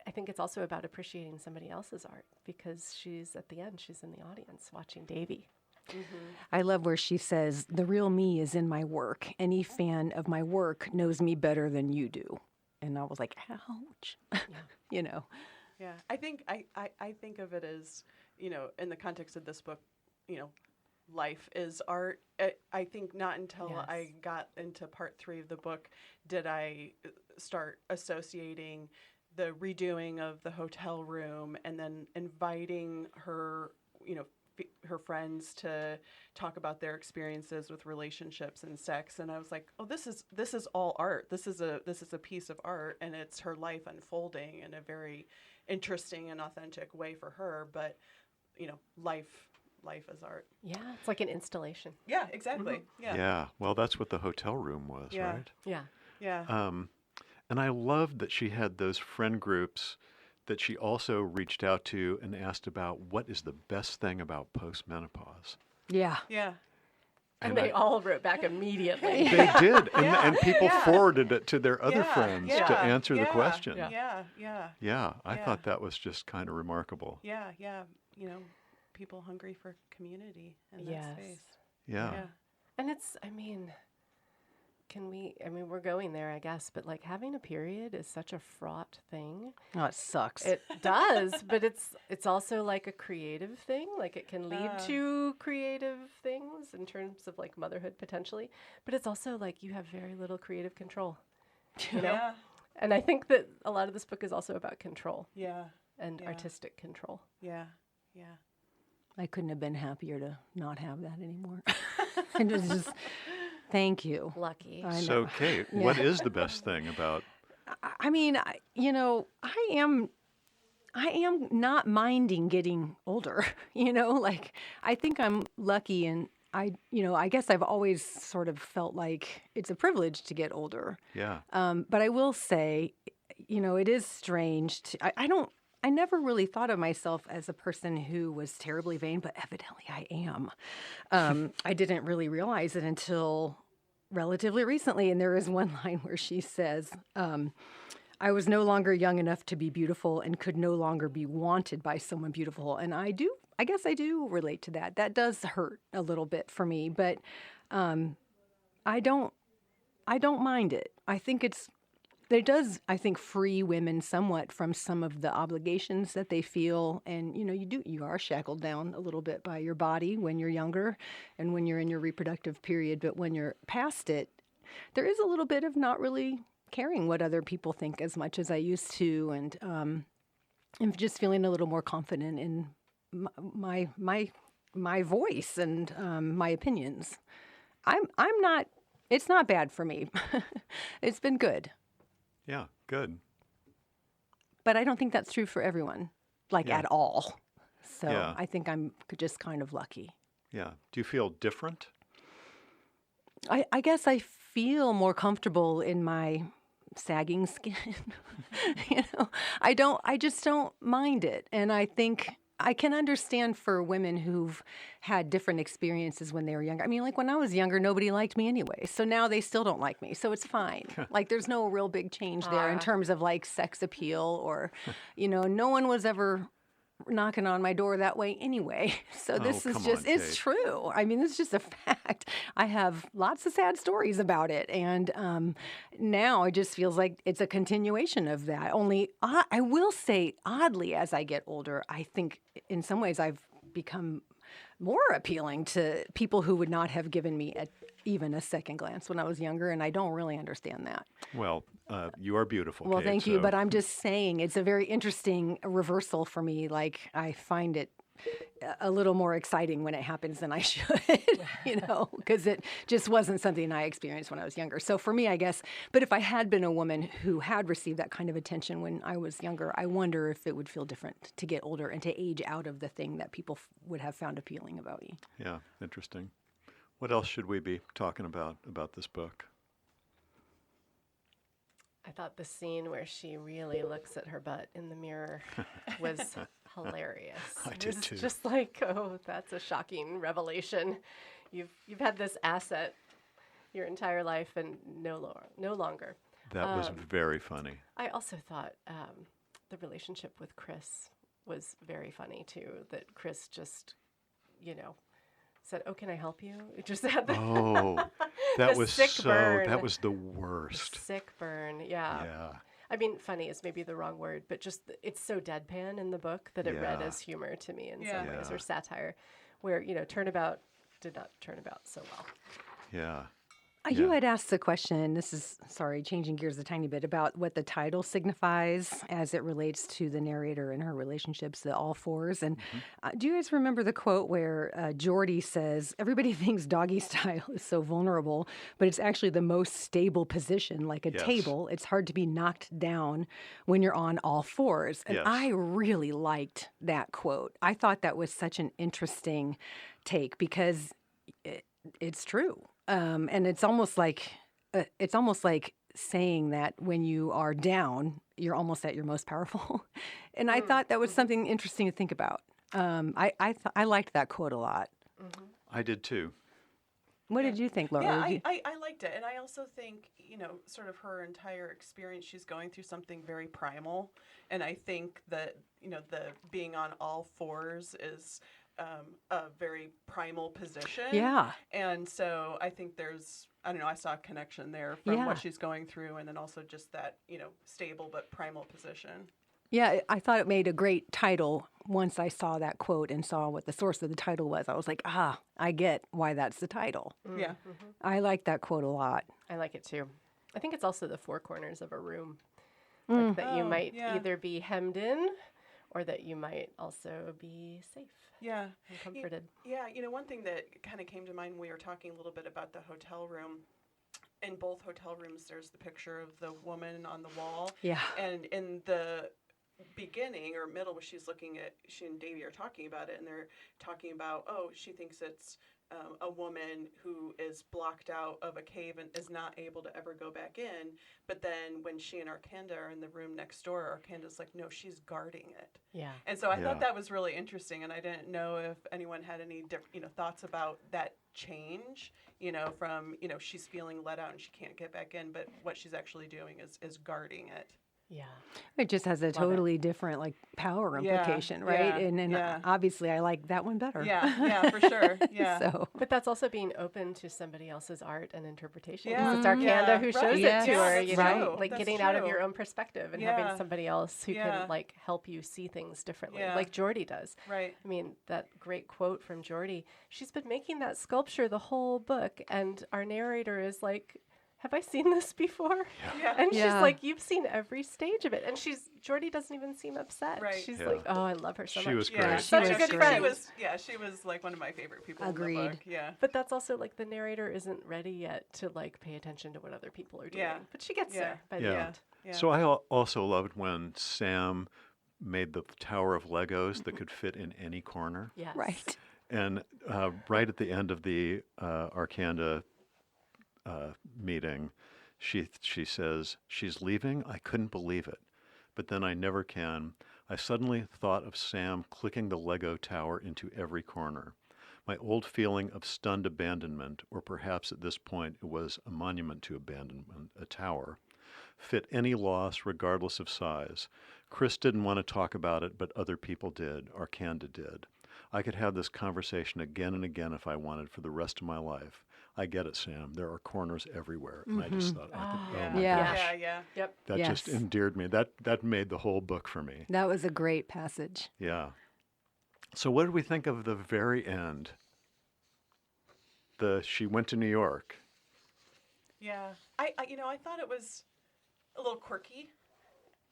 I think it's also about appreciating somebody else's art because she's at the end, she's in the audience watching Davy. Mm-hmm. I love where she says, "The real me is in my work. Any fan of my work knows me better than you do." And I was like, ouch, you know. Yeah, I think I think of it as, in the context of this book, life is art. I think not until I got into part 3 of the book did I start associating the redoing of the hotel room and then inviting her, her friends to talk about their experiences with relationships and sex, and I was like, oh, this is all art. This is a piece of art, and it's her life unfolding in a very interesting and authentic way for her. But life is art. Yeah, it's like an installation. Yeah, exactly. Mm-hmm. Yeah. Yeah. Well, that's what the hotel room was, right? Yeah. Yeah. And I loved that she had those friend groups that she also reached out to and asked about what is the best thing about postmenopause. Yeah. Yeah. And they all wrote back immediately. They did. And people forwarded it to their other friends to answer the question. Yeah. I thought that was just kind of remarkable. Yeah. People hungry for community in that space. Yeah. And it's, we're going there, I guess, but like having a period is such a fraught thing. Oh, it sucks. It does, but it's also like a creative thing. Like it can lead to creative things in terms of like motherhood potentially, but it's also like you have very little creative control. You know? Yeah. And I think that a lot of this book is also about control. Yeah. And artistic control. Yeah. I couldn't have been happier to not have that anymore. And it was just, thank you. Lucky. So, Kate, what is the best thing about? I am not minding getting older. Like I think I'm lucky, and I guess I've always sort of felt like it's a privilege to get older. Yeah. But I will say, it is strange. I never really thought of myself as a person who was terribly vain, but evidently I am. I didn't really realize it until relatively recently. And there is one line where she says, I was no longer young enough to be beautiful and could no longer be wanted by someone beautiful. And I guess I do relate to that. That does hurt a little bit for me, but I don't mind it. I think it does, I think, free women somewhat from some of the obligations that they feel. And, you are shackled down a little bit by your body when you're younger and when you're in your reproductive period. But when you're past it, there is a little bit of not really caring what other people think as much as I used to. And I'm just feeling a little more confident in my voice and my opinions. It's not bad for me. It's been good. Yeah, good. But I don't think that's true for everyone, at all. So I think I'm just kind of lucky. Yeah. Do you feel different? I guess I feel more comfortable in my sagging skin. I just don't mind it. And I think I can understand for women who've had different experiences when they were younger. Like when I was younger, nobody liked me anyway. So now they still don't like me. So it's fine. There's no real big change there in terms of sex appeal or, no one was ever knocking on my door that way anyway. So this is just, it's true. It's just a fact. I have lots of sad stories about it. And now it just feels like it's a continuation of that. Only I will say, oddly, as I get older, I think in some ways I've become more appealing to people who would not have given me even a second glance when I was younger. And I don't really understand that. Well, you are beautiful, Well, Kate, thank you. But I'm just saying it's a very interesting reversal for me. I find it a little more exciting when it happens than I should, because it just wasn't something I experienced when I was younger. So for me, I guess, but if I had been a woman who had received that kind of attention when I was younger, I wonder if it would feel different to get older and to age out of the thing that people would have found appealing about me. Yeah, interesting. What else should we be talking about this book? I thought the scene where she really looks at her butt in the mirror was hilarious. I It did was too. just like, oh, that's a shocking revelation. You've had this asset your entire life and no longer. That was very funny. I also thought the relationship with Chris was very funny too. That Chris just, said, "Oh, can I help you?" It just had the, Oh, that the was sick so. burn. That was the worst. sick burn. Yeah. Yeah. I mean, funny is maybe the wrong word, but just it's so deadpan in the book that it read Yeah. as humor to me in Yeah. some ways, Yeah. or satire, where Turnabout did not turn about so well. Yeah. You Yeah. had asked the question, this is, sorry, changing gears a tiny bit, about what the title signifies as it relates to the narrator and her relationships, the all fours. And do you guys remember the quote where Jordy says, everybody thinks doggy style is so vulnerable, but it's actually the most stable position, like a Yes. table. It's hard to be knocked down when you're on all fours. And Yes. I really liked that quote. I thought that was such an interesting take because it's true. And it's almost like saying that when you are down, you're almost at your most powerful. And I thought that was something interesting to think about. I liked that quote a lot. I did too. What did you think, Laura? Yeah, Did you- I liked it. And I also think, sort of her entire experience, she's going through something very primal. And I think that, the being on all fours is a very primal position. Yeah. And so I think there's, I saw a connection there from Yeah. what she's going through and then also just that, stable but primal position. Yeah, I thought it made a great title once I saw that quote and saw what the source of the title was. I was like, I get why that's the title. Yeah. I like that quote a lot. I like it too. I think it's also the four corners of a room, like that you Oh, might yeah. either be hemmed in, or that you might also be safe Yeah. and comforted. Yeah, one thing that kind of came to mind when we were talking a little bit about the hotel room. In both hotel rooms, there's the picture of the woman on the wall. Yeah. And in the beginning or middle, where she's looking at, she and Davy are talking about it, and they're talking about, she thinks it's a woman who is blocked out of a cave and is not able to ever go back in. But then when she and Arkanda are in the room next door, Arkanda's like, no, she's guarding it. Yeah. And so I Yeah. thought that was really interesting, and I didn't know if anyone had any thoughts about that change, from, she's feeling let out and she can't get back in, but what she's actually doing is guarding it. Yeah. It just has a totally different power Yeah, implication, right? yeah, And yeah. obviously I like that one better. Yeah, for sure. Yeah. So But that's also being open to somebody else's art and interpretation. Yeah. Because it's Arkanda Yeah, who shows right. it Yes. to her, That's Right. true. like That's getting out of true. your own perspective and Yeah. having somebody else who Yeah. can help you see things differently, Yeah. like Jordy does. Right. I mean, that great quote from Jordy, she's been making that sculpture the whole book, and our narrator is like, have I seen this before? Yeah. And she's Yeah. like, you've seen every stage of it. And Jordy doesn't even seem upset. Right. She's Yeah. like, oh, I love her so She much. was Yeah, great. Such She a was good great. friend. She was like one of my favorite people Agreed. in the book. Yeah. But that's also like the narrator isn't ready yet to pay attention to what other people are doing. Yeah. But she gets Yeah. there by the Yeah. end. Yeah. So I also loved when Sam made the tower of Legos that could fit in any corner. Yes. right. And right at the end of the Arkanda meeting, she says, she's leaving? I couldn't believe it. But then I never can. I suddenly thought of Sam clicking the Lego tower into every corner. My old feeling of stunned abandonment, or perhaps at this point it was a monument to abandonment, a tower, fit any loss regardless of size. Chris didn't want to talk about it, but other people did. Arkanda did. I could have this conversation again and again if I wanted for the rest of my life. I get it, Sam. There are corners everywhere. And I just thought, oh my Yeah. gosh. Yeah. Yep. That just Yes. endeared me. That made the whole book for me. That was a great passage. Yeah. So what did we think of the very end? She went to New York. Yeah. I thought it was a little quirky,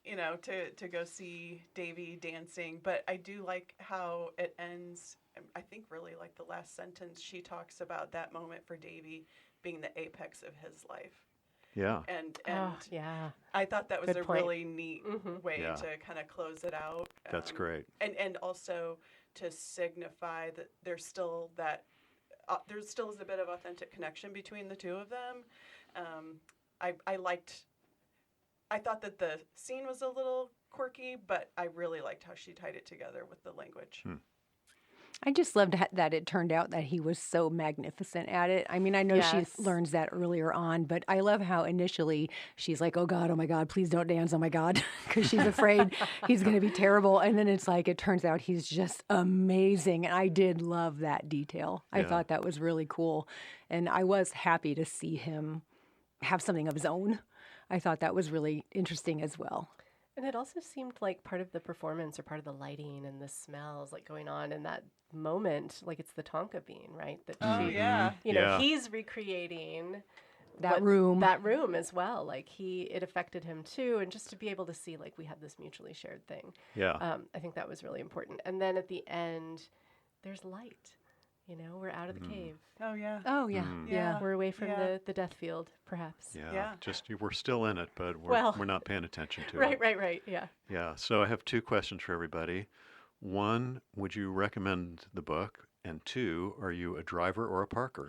to go see Davy dancing, but I do like how it ends. I think really like the last sentence, she talks about that moment for Davy being the apex of his life. Yeah. And Oh, yeah. I thought that was Good a point. really neat way Yeah. to kind of close it out. That's great. And also to signify that there's still that there still is a bit of authentic connection between the two of them. I thought that the scene was a little quirky, but I really liked how she tied it together with the language. I just loved that it turned out that he was so magnificent at it. I mean, I know she Yes. learns that earlier on, but I love how initially she's like, oh my God, please don't dance, oh my God, because she's afraid he's going to be terrible. And then it's like, it turns out he's just amazing. And I did love that detail. I Yeah. thought that was really cool. And I was happy to see him have something of his own. I thought that was really interesting as well. And it also seemed like part of the performance or part of the lighting and the smells like going on in that moment, like it's the Tonka bean, right? That Oh, she, yeah. you know, Yeah. he's recreating That room. that room as well. Like it affected him too. And just to be able to see like we had this mutually shared thing. Yeah. I think that was really important. And then at the end, there's light. You know, we're out of the cave. Oh, yeah. Oh, yeah. Yeah. We're away from Yeah. the death field, perhaps. Yeah. Yeah. Just we're still in it, but Well- we're not paying attention to Right, it. right. Yeah. Yeah. So I have two questions for everybody. One, would you recommend the book? And two, are you a driver or a parker?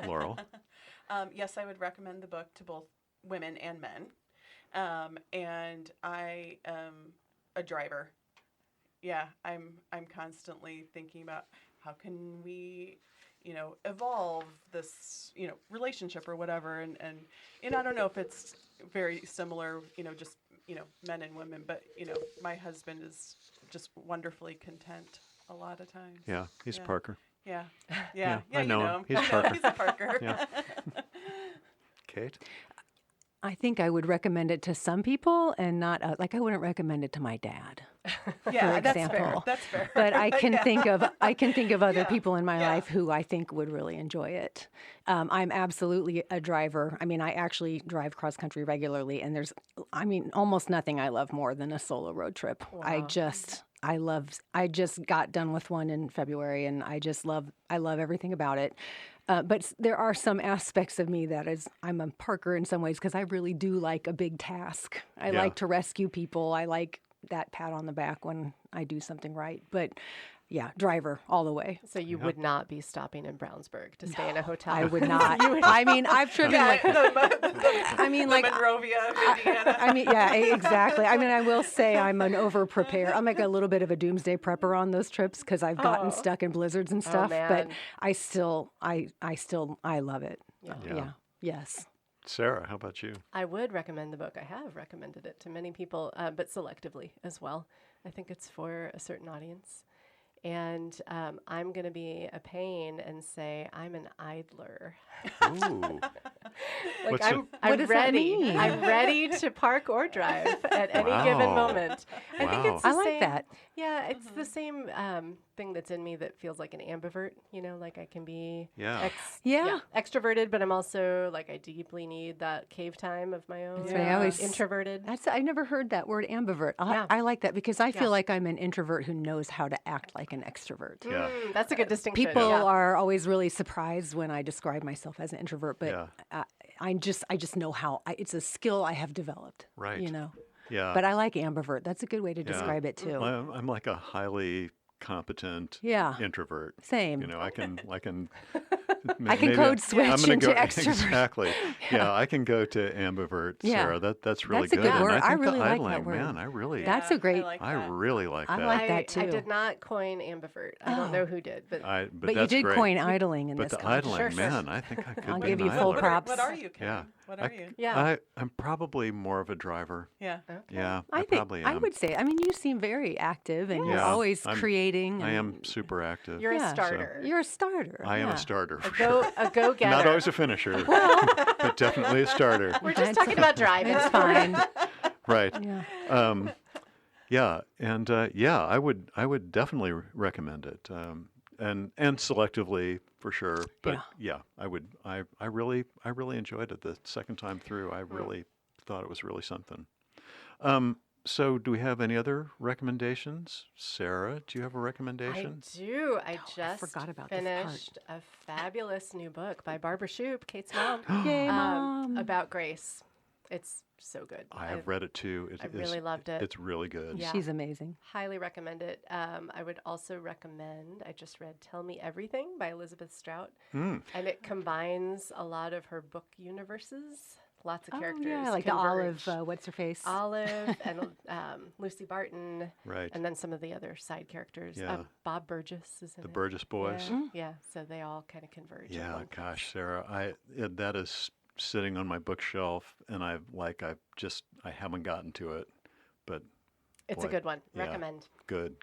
Laurel. Yes, I would recommend the book to both women and men. And I am a driver. Yeah, I'm constantly thinking about how can we, evolve this, relationship or whatever. And I don't know if it's very similar, just, men and women, but, my husband is just wonderfully content a lot of times. Yeah. He's Yeah. a parker. Yeah. Yeah, Yeah. I you know know him. He's a I know, Parker. He's a Parker. Yeah. Kate. I think I would recommend it to some people and not, like I wouldn't recommend it to my dad. Yeah, for that's example. fair. That's fair. But I can Yeah. think of other Yeah, people in my yeah. life who I think would really enjoy it. I'm absolutely a driver. I mean, I actually drive cross country regularly, and there's almost nothing I love more than a solo road trip. I just got done with one in February, and I love everything about it. But there are some aspects of me that I'm a parker in some ways because I really do like a big task. I Yeah. like to rescue people. I like that pat on the back when I do something right. But yeah, driver all the way. So you would not be stopping in Brownsburg to stay in a hotel. I would not. I mean, I've driven like, like, Monrovia, Indiana. yeah, exactly. I mean, I will say I'm an over-preparer. I'm like a little bit of a doomsday prepper on those trips because I've gotten stuck in blizzards and stuff. But man. I love it. Yeah. Yeah. Yes. Sarah, how about you? I would recommend the book. I have recommended it to many people, but selectively as well. I think it's for a certain audience. And I'm going to be a pain and say I'm an idler. Ooh. Like What's I'm What does that ready. mean? I'm ready to park or drive at any given Wow. moment. I think Wow. it's the I like same, that. Yeah, it's the same thing that's in me that feels like an ambivert. Like I can be Yeah. extroverted, but I'm also like I deeply need that cave time of my own. That's right. I always- Introverted. I never heard that word ambivert. Yeah. I like that because I feel Yeah. like I'm an introvert who knows how to act like an extrovert. Yeah. That's a good distinction. People yeah. are always really surprised when I describe myself as an introvert, but Yeah. I just know how. It's a skill I have developed. Right. Yeah. But I like ambivert. That's a good way to Yeah. describe it too. I'm like a highly competent Yeah. introvert. Same. I can I can maybe code switch I'm gonna into go, extrovert. Exactly. Yeah, I can go to ambivert, Yeah. Sarah. That's really That's a good. good And word. I I think really the like that idling, word. man, I really That's a great- I really like I that. like that I too. did not coin ambivert. I don't know who did, but But you that's did great. coin idling in But this the context. idling, Sure, sure. man, I think I could I'll be give an you full idler. props. What are you, Ken? Yeah. What are you? yeah. I'm probably more of a driver. Yeah. Yeah, I think probably am. I would say. I mean, you seem very active, and you're Yeah, always I'm- creating. I and- am super active. You're Yeah. a starter. You're a starter. I am yeah. a starter for a sure. go-getter. Not always a finisher, but definitely a starter. We're just It's- talking about driving. It's fine. Right. Yeah. Yeah, and I would definitely recommend it, and selectively for sure. But yeah, I really enjoyed it the second time through. I really thought it was really something. So do we have any other recommendations? Sarah, do you have a I recommendation? do. I I just forgot about this part. finished a fabulous new book by Barbara Shoup, Kate's mom, Yay, Mom. about grace. It's so good. I have read it too. I really loved it. It's really good. Yeah. She's amazing. Highly recommend it. I would also recommend, I just read Tell Me Everything by Elizabeth Strout. And it combines a lot of her book universes. Lots of characters. Yeah, like converge. the Olive, what's her face? Olive and Lucy Barton. Right. And then some of the other side characters. Yeah. Bob Burgess is in The it. Burgess boys. Yeah, so they all kind of converge. at Yeah, one place. gosh, Sarah, that is sitting on my bookshelf, and I haven't gotten to it, but It's boy, a good one. yeah. Recommend. Good.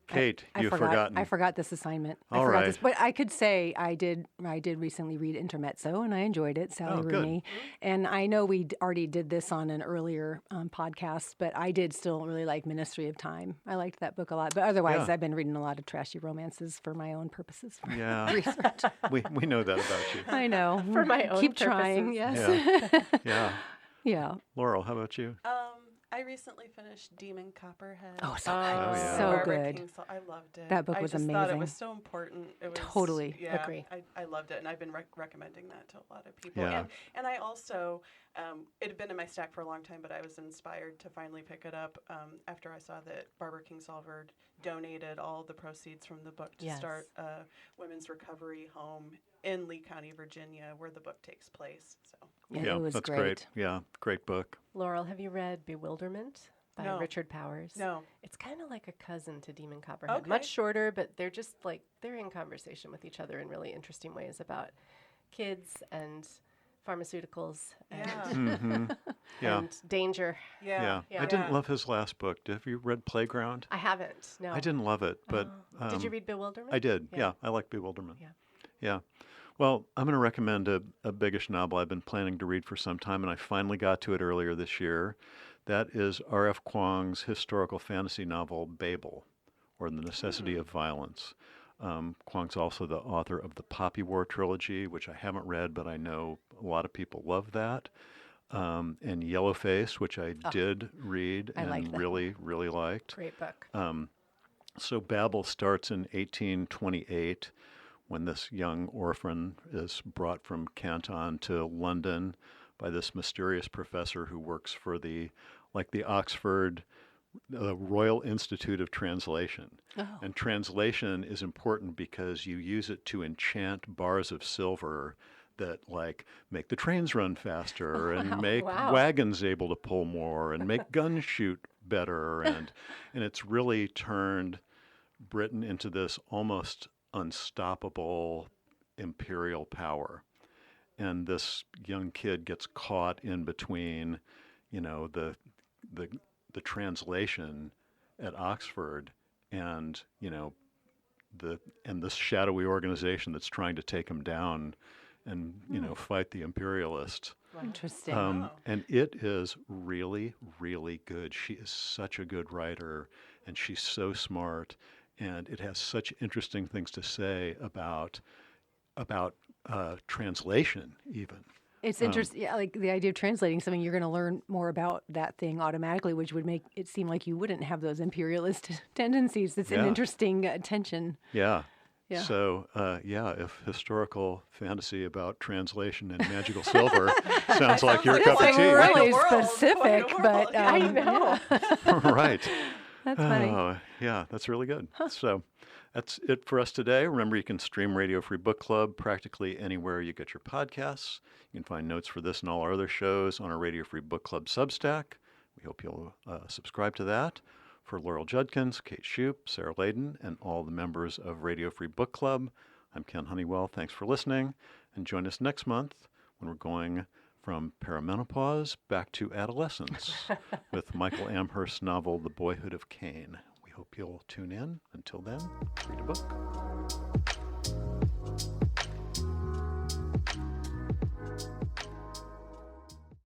Kate, I you've forgot, forgotten. I forgot this assignment. All I forgot right. this, but I could say I did recently read Intermezzo, and I enjoyed it. Sally Oh, good. Rooney, and I know we already did this on an earlier podcast, but I did still really like Ministry of Time. I liked that book a lot. But otherwise, Yeah. I've been reading a lot of trashy romances for my own purposes. For Yeah. research. we know that about you. I know. For my own Keep trying. purposes. Yes. Yeah. Yeah. Laurel, how about you? I recently finished Demon Copperhead. Oh, so good. Yeah. So Barbara good. Kingsolver. I loved it. That book I was just thought it amazing. was so important. It was, Totally. yeah, agree. I loved it, and I've been recommending that to a lot of people. Yeah. And I also, it had been in my stack for a long time, but I was inspired to finally pick it up after I saw that Barbara Kingsolver donated all the proceeds from the book to Yes. start a women's recovery home in Lee County, Virginia, where the book takes place. So Yeah, it was that's great. Yeah, great book. Laurel, have you read Bewilderment by No. Richard Powers? No. It's kind of like a cousin to Demon Copperhead. Okay. Much shorter, but they're just like, they're in conversation with each other in really interesting ways about kids and pharmaceuticals and, Yeah. Yeah. and danger. Yeah. Yeah. I didn't love his last book. Have you read Playground? I haven't, no. I didn't love it, but Did you read Bewilderment? I did. Yeah. Yeah, I like Bewilderment. Yeah. Yeah. Well, I'm going to recommend a biggish novel I've been planning to read for some time, and I finally got to it earlier this year. That is R.F. Kuang's historical fantasy novel, Babel, or The Necessity of Violence. Kuang's also the author of the Poppy War trilogy, which I haven't read, but I know a lot of people love that. And Yellowface, which I did read I like and that. really, really liked. Great book. So Babel starts in 1828 when this young orphan is brought from Canton to London by this mysterious professor who works for the Oxford Royal Institute of Translation. Oh. And translation is important because you use it to enchant bars of silver that make the trains run faster and make Wow. wagons able to pull more and make guns shoot better and it's really turned Britain into this almost unstoppable imperial power. And this young kid gets caught in between, the translation at Oxford and, this shadowy organization that's trying to take him down and, fight the imperialists. Interesting. And it is really, really good. She is such a good writer, and she's so smart, and it has such interesting things to say about translation, even. It's interesting, like the idea of translating something, you're going to learn more about that thing automatically, which would make it seem like you wouldn't have those imperialist tendencies. It's an Yeah. interesting tension. Yeah. Yeah. So, if historical fantasy about translation and magical silver sounds like your like cup a of tea. Quite really a world, specific, quite a but world, yeah. I know. Right. that's funny. Oh, yeah, that's really good. So that's it for us today. Remember, you can stream Radio Free Book Club practically anywhere you get your podcasts. You can find notes for this and all our other shows on our Radio Free Book Club Substack. We hope you'll subscribe to that. For Laurel Judkins, Kate Shoup, Sarah Layden, and all the members of Radio Free Book Club, I'm Ken Honeywell. Thanks for listening, and join us next month when we're going from perimenopause back to adolescence with Michael Amherst's novel, The Boyhood of Cain. We hope you'll tune in. Until then, read a book.